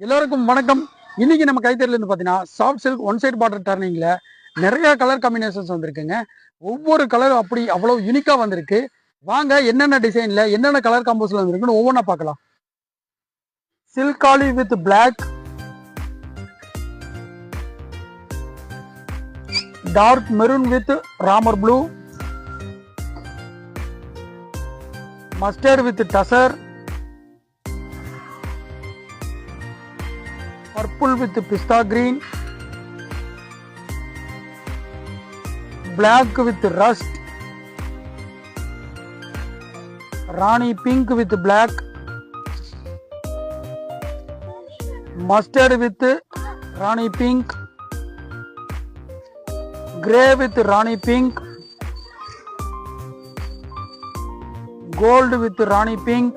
எல்லோருக்கும் வணக்கம். இன்னைக்கு நம்ம கைத்தறில இருந்து பார்த்தீங்கன்னா soft silk one side border டர்னிங்ல நிறைய கலர் காம்பினேஷன்ஸ் வந்திருக்குங்க. ஒவ்வொரு கலரும் அப்படி அவ்வளவு யூனிக்கா வந்திருக்கு. வாங்க என்னென்ன டிசைன்ல என்னென்ன கலர் காம்போஸ்ல வந்திருக்குன்னு ஒவ்வொன்றா பார்க்கலாம். சில்காலி with black, dark maroon with Ramar blue, mustard with tussar, purple with pista green, black with rust, Rani pink with black, mustard with Rani pink, grey with Rani pink, gold with Rani pink,